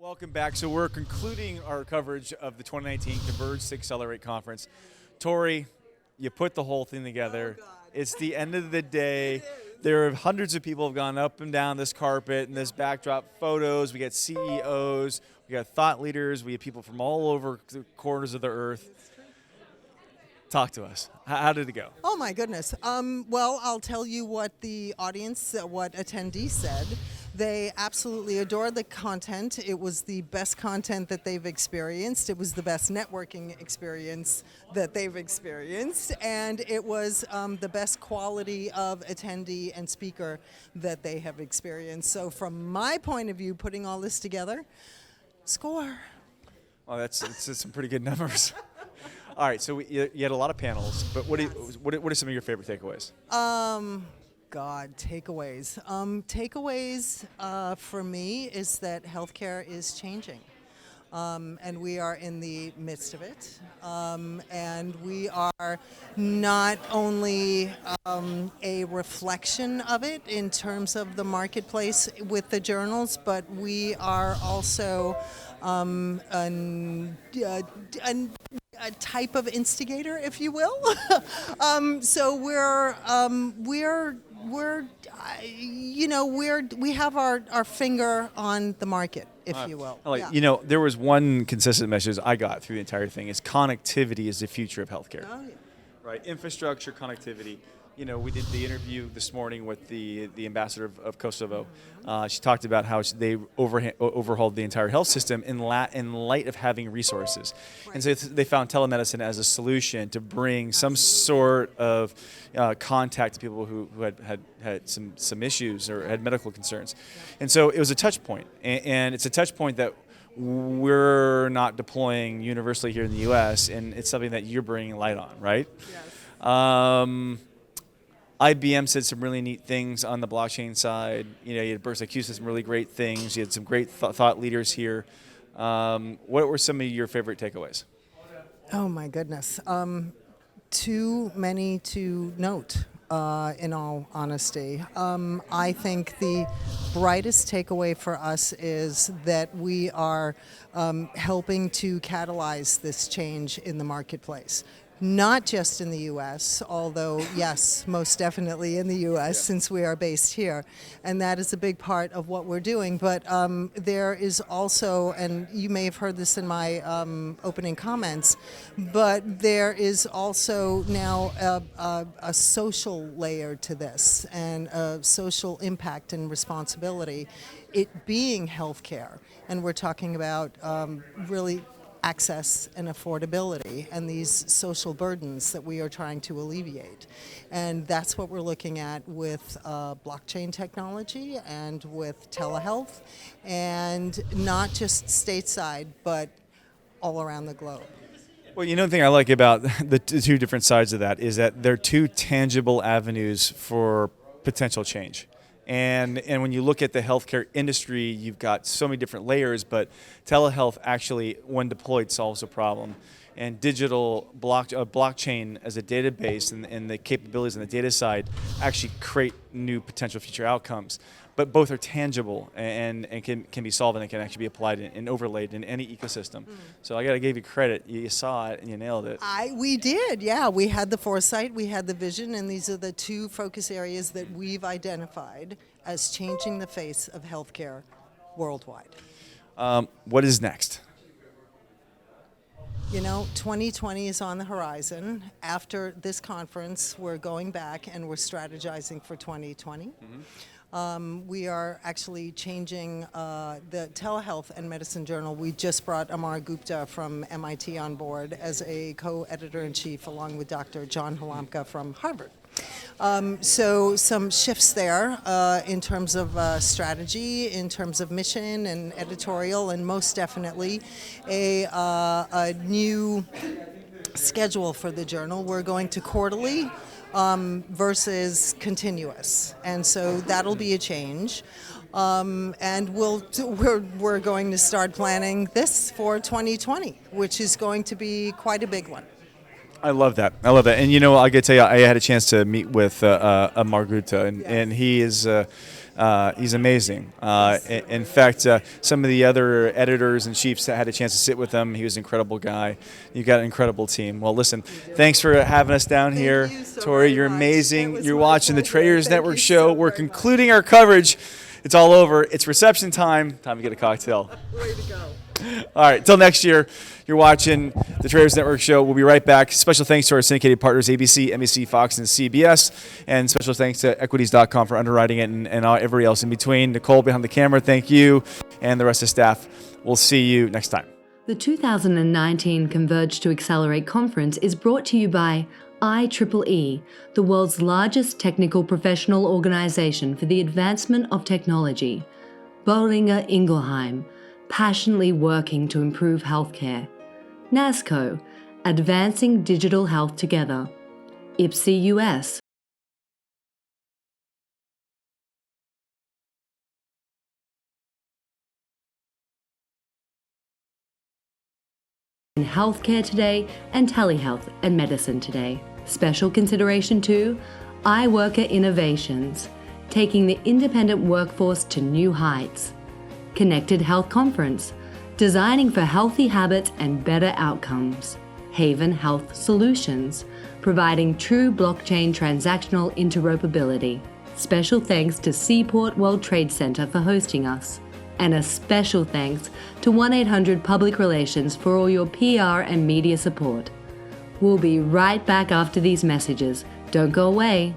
Welcome back. So we're concluding our coverage of the 2019 Converge to Accelerate conference. Tory, you put the whole thing together. Oh, God. It's the end of the day. There are hundreds of people have gone up and down this carpet and this backdrop photos. We got CEOs, we got thought leaders, we have people from all over the corners of the earth. Talk to us. How did it go? Oh my goodness. Well, I'll tell you what the audience, what attendees said. They absolutely adored the content. It was the best content that they've experienced. It was the best networking experience that they've experienced. And it was the best quality of attendee and speaker that they have experienced. So from my point of view, putting all this together, score. Well, that's some pretty good numbers. All right, so you had a lot of panels, but what are some of your favorite takeaways? Takeaways. Takeaways for me is that healthcare is changing. And we are in the midst of it. And we are not only a reflection of it in terms of the marketplace with the journals, but we are also a type of instigator, if you will. So we have our finger on the market, if you will. Yeah. There was one consistent message I got through the entire thing is connectivity is the future of healthcare. Oh, yeah. Right, infrastructure, connectivity. We did the interview this morning with the ambassador of Kosovo. She talked about how they overhauled the entire health system in light of having resources. Right. And so they found telemedicine as a solution to bring some sort of contact to people who had some issues or had medical concerns. Yeah. And so it was a touch point. And it's a touch point that we're not deploying universally here in the U.S., and it's something that you're bringing light on, right? Yes. IBM said some really neat things on the blockchain side. You had Burst IQ said some really great things. You had some great thought leaders here. What were some of your favorite takeaways? Oh my goodness. Too many to note, in all honesty. I think the brightest takeaway for us is that we are helping to catalyze this change in the marketplace. Not just in the U.S., although, yes, most definitely in the U.S., since we are based here. And that is a big part of what we're doing. But there is also, and you may have heard this in my opening comments, but there is also now a social layer to this and a social impact and responsibility, it being healthcare. And we're talking about really access and affordability and these social burdens that we are trying to alleviate. And that's what we're looking at with blockchain technology and with telehealth, and not just stateside, but all around the globe. Well, the thing I like about the two different sides of that is that they're two tangible avenues for potential change. And when you look at the healthcare industry, you've got so many different layers, but telehealth actually, when deployed, solves a problem. And digital blockchain as a database and the capabilities on the data side actually create new potential future outcomes. But both are tangible and can be solved, and it can actually be applied and overlaid in any ecosystem. So I got to give you credit. You saw it and you nailed it. We did, yeah. We had the foresight, we had the vision, and these are the two focus areas that we've identified as changing the face of healthcare worldwide. What is next? 2020 is on the horizon. After this conference, we're going back and we're strategizing for 2020. Mm-hmm. We are actually changing the Telehealth and Medicine Journal. We just brought Amar Gupta from MIT on board as a co-editor-in-chief, along with Dr. John Halamka from Harvard. So some shifts there in terms of strategy, in terms of mission and editorial, and most definitely a new schedule for the journal. We're going to quarterly versus continuous, and so that'll be a change. And we're going to start planning this for 2020, which is going to be quite a big one. I love that. And I got to tell you, I had a chance to meet with Amar Gupta, and he is He's amazing. In fact, some of the other editors and chiefs that had a chance to sit with him, he was an incredible guy. You got an incredible team. Well, listen, thanks for having us down here. you so Tori, very you're much. amazing. It was You're my watching the pleasure. Traders Thank Network you show. so We're very much. concluding our coverage. It's all over. It's reception time. Time to get a cocktail. Way to go. All right, till next year, you're watching the Traders Network show. We'll be right back. Special thanks to our syndicated partners, ABC, NBC, Fox, and CBS. And special thanks to equities.com for underwriting it and everybody else in between. Nicole behind the camera, thank you. And the rest of the staff. We'll see you next time. The 2019 Converge to Accelerate conference is brought to you by IEEE, the world's largest technical professional organization for the advancement of technology. Boehringer Ingelheim, passionately working to improve healthcare. NASCO, advancing digital health together. IPSI US. In healthcare today and telehealth and medicine today. Special consideration to iWorker Innovations, taking the independent workforce to new heights. Connected Health Conference, designing for healthy habits and better outcomes. Haven Health Solutions, providing true blockchain transactional interoperability. Special thanks to Seaport World Trade Center for hosting us. And a special thanks to 1-800 Public Relations for all your PR and media support. We'll be right back after these messages. Don't go away.